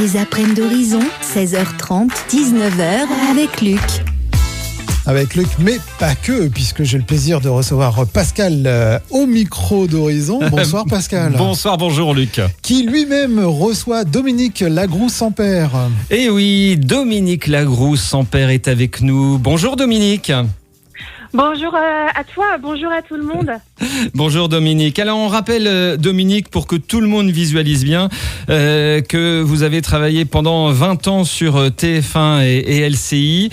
Les Apprennent d'Horizon, 16h30, 19h avec Luc. Avec Luc, mais pas que, puisque j'ai le plaisir de recevoir Pascal au micro d'Horizon. Bonsoir Pascal. Bonsoir, bonjour Luc. Qui lui-même reçoit Dominique Lagroux-Sampère. Eh oui, Dominique Lagroux-Sampère est avec nous. Bonjour Dominique. Bonjour à toi, bonjour à tout le monde. Bonjour Dominique. Alors on rappelle Dominique, pour que tout le monde visualise bien, que vous avez travaillé pendant 20 ans sur TF1 et LCI,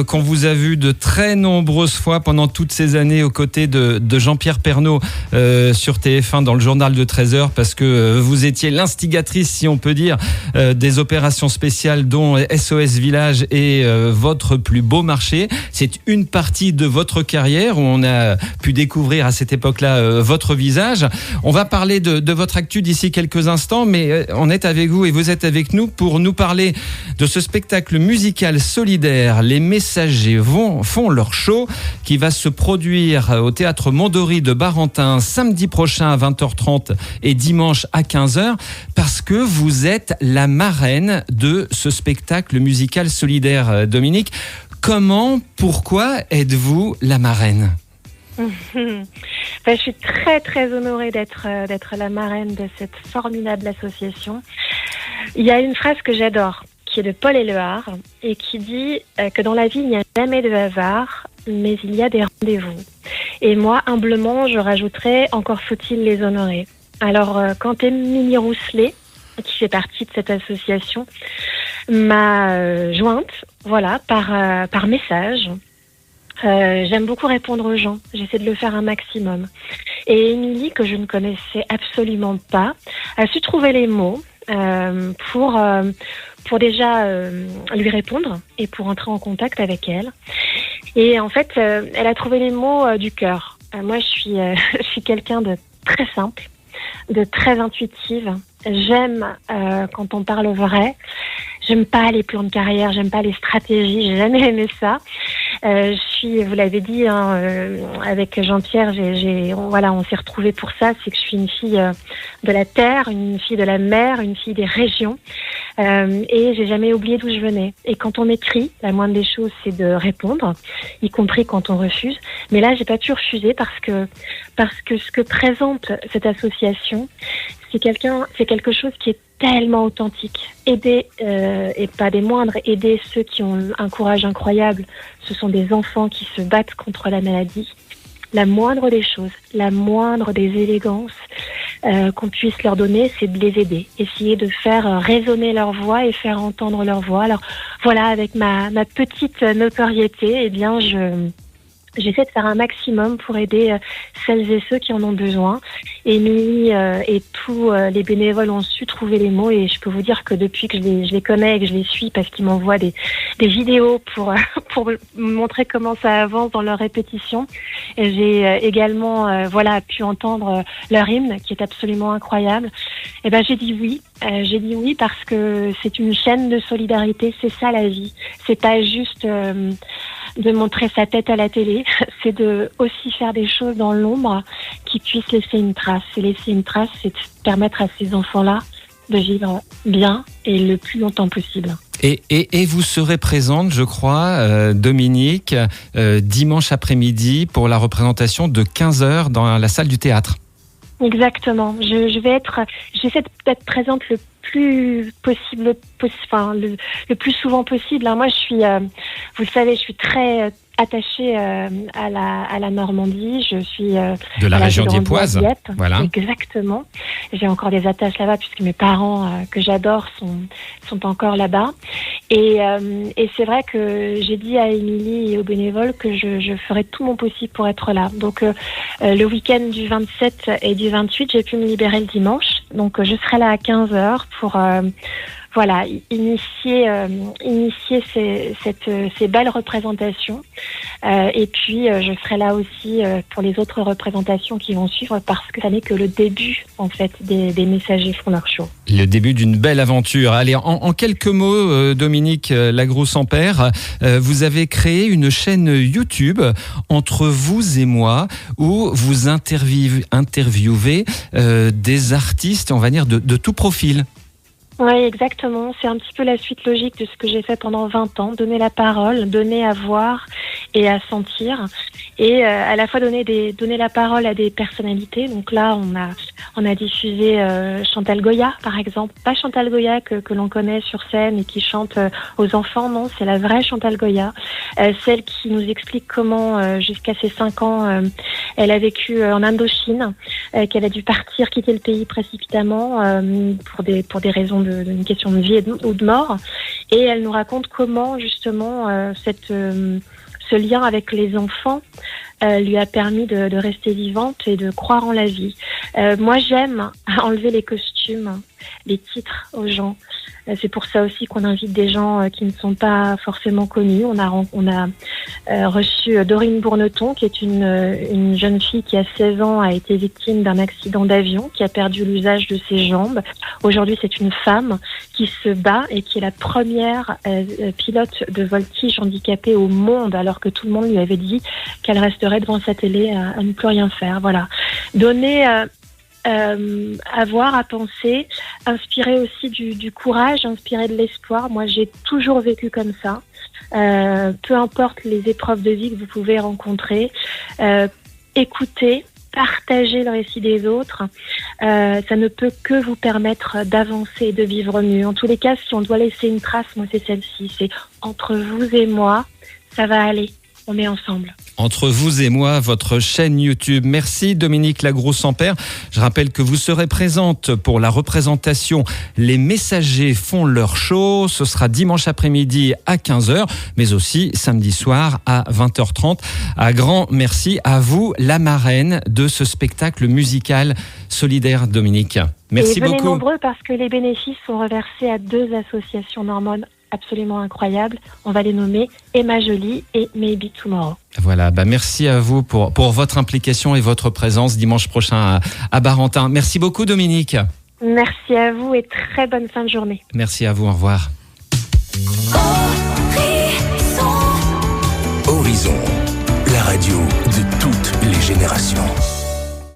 qu'on vous a vu de très nombreuses fois pendant toutes ces années aux côtés de Jean-Pierre Pernaut sur TF1 dans le journal de 13h, parce que vous étiez l'instigatrice, si on peut dire, des opérations spéciales dont SOS Village et Votre plus beau marché. C'est une partie de votre carrière où on a pu découvrir à cette époque-là votre visage. On va parler de votre actu d'ici quelques instants, mais on est avec vous et vous êtes avec nous pour nous parler de ce spectacle musical solidaire. Les Messagers font leur show, qui va se produire au Théâtre Mondori de Barentin samedi prochain à 20h30 et dimanche à 15h, parce que vous êtes la marraine de ce spectacle musical solidaire. Dominique, comment, pourquoi êtes-vous la marraine ? Je suis très très honorée d'être la marraine de cette formidable association. Il y a une phrase que j'adore, qui est de Paul Éluard, et qui dit que dans la vie il n'y a jamais de hasard, mais il y a des rendez-vous. Et moi, humblement, je rajouterais, encore faut-il les honorer. Alors, quand Émilie Rousselet, qui fait partie de cette association, m'a jointe, voilà, par message. J'aime beaucoup répondre aux gens. J'essaie de le faire un maximum. Et Émilie, que je ne connaissais absolument pas, a su trouver les mots pour déjà lui répondre et pour entrer en contact avec elle. Et en fait, elle a trouvé les mots du cœur. Moi, je suis quelqu'un de très simple, de très intuitive. J'aime quand on parle vrai. J'aime pas les plans de carrière, j'aime pas les stratégies, j'ai jamais aimé ça. Vous l'avez dit, avec Jean-Pierre, on s'est retrouvés pour ça. C'est que je suis une fille de la terre, une fille de la mer, une fille des régions, et j'ai jamais oublié d'où je venais. Et quand on m'écrit, la moindre des choses, c'est de répondre, y compris quand on refuse. Mais là, j'ai pas pu refuser parce que ce que présente cette association, c'est quelque chose qui est tellement authentique. Aider, et pas des moindres, aider ceux qui ont un courage incroyable. Ce sont des enfants qui se battent contre la maladie. La moindre des choses, la moindre des élégances qu'on puisse leur donner, c'est de les aider. Essayer de faire résonner leur voix et faire entendre leur voix. Alors voilà, avec ma petite notoriété, eh bien j'essaie de faire un maximum pour aider celles et ceux qui en ont besoin. Émilie et tous les bénévoles ont su trouver les mots, et je peux vous dire que depuis que je les connais et que je les suis, parce qu'ils m'envoient des vidéos pour me montrer comment ça avance dans leur répétition. Et j'ai également pu entendre leur hymne qui est absolument incroyable. Et j'ai dit oui. J'ai dit oui parce que c'est une chaîne de solidarité, c'est ça la vie. C'est pas juste de montrer sa tête à la télé, c'est de aussi faire des choses dans l'ombre qui puissent laisser une trace. Et laisser une trace, c'est de permettre à ces enfants-là de vivre bien et le plus longtemps possible. Et vous serez présente, je crois, Dominique, dimanche après-midi pour la représentation de 15h dans la salle du théâtre. Exactement. J'essaie d'être présente le plus possible, le plus souvent possible. Alors moi, vous le savez, je suis très attachée à la Normandie. Je suis de la région dieuppoise. Voilà. Exactement. J'ai encore des attaches là-bas puisque mes parents que j'adore sont encore là-bas. Et c'est vrai que j'ai dit à Émilie et aux bénévoles que je ferai tout mon possible pour être là. Donc le week-end du 27 et du 28, j'ai pu me libérer le dimanche. Donc je serai là à 15h pour initier ces belles représentations. Et puis je serai là aussi pour les autres représentations qui vont suivre, parce que ça n'est que le début en fait des Messagers font leur show. Le début d'une belle aventure. Allez, en quelques mots, Dominique Lagroux-Sampère, vous avez créé une chaîne YouTube Entre vous et moi, où vous interviewez des artistes, on va dire de tout profil. Oui, exactement. C'est un petit peu la suite logique de ce que j'ai fait pendant 20 ans. Donner la parole, donner à voir et à sentir. Et à la fois donner la parole à des personnalités. Donc là, on a diffusé Chantal Goya, par exemple. Pas Chantal Goya que l'on connaît sur scène et qui chante aux enfants. Non, c'est la vraie Chantal Goya. Celle qui nous explique comment, jusqu'à ses 5 ans, elle a vécu en Indochine, qu'elle a dû partir, quitter le pays précipitamment pour des raisons d'une question de vie ou de mort. Et elle nous raconte comment, justement, ce lien avec les enfants lui a permis de rester vivante et de croire en la vie. Moi, j'aime enlever les costumes, les titres aux gens. C'est pour ça aussi qu'on invite des gens qui ne sont pas forcément connus. On a reçu Dorine Bourneton, qui est une jeune fille qui, à 16 ans, a été victime d'un accident d'avion, qui a perdu l'usage de ses jambes. Aujourd'hui, c'est une femme qui se bat et qui est la première pilote de voltige handicapée au monde, alors que tout le monde lui avait dit qu'elle resterait devant sa télé à ne plus rien faire. Voilà. Donner à voir, à penser, inspirer aussi du courage, inspirer de l'espoir. Moi, j'ai toujours vécu comme ça. Peu importe les épreuves de vie que vous pouvez rencontrer, écouter, partager le récit des autres, ça ne peut que vous permettre d'avancer et de vivre mieux. En tous les cas, si on doit laisser une trace, moi, c'est celle-ci. C'est entre vous et moi, ça va aller. On est ensemble. Entre vous et moi, votre chaîne YouTube. Merci Dominique Lagroux-Sampère. Je rappelle que vous serez présente pour la représentation Les Messagers font leur show. Ce sera dimanche après-midi à 15h, mais aussi samedi soir à 20h30. Un grand merci à vous, la marraine de ce spectacle musical solidaire, Dominique. Merci beaucoup. Venez nombreux parce que les bénéfices sont reversés à 2 associations normandes absolument incroyables. On va les nommer Emma Jolie et Maybe Tomorrow. Voilà, merci à vous pour votre implication et votre présence dimanche prochain à Barentin. Merci beaucoup Dominique. Merci à vous et très bonne fin de journée. Merci à vous, au revoir.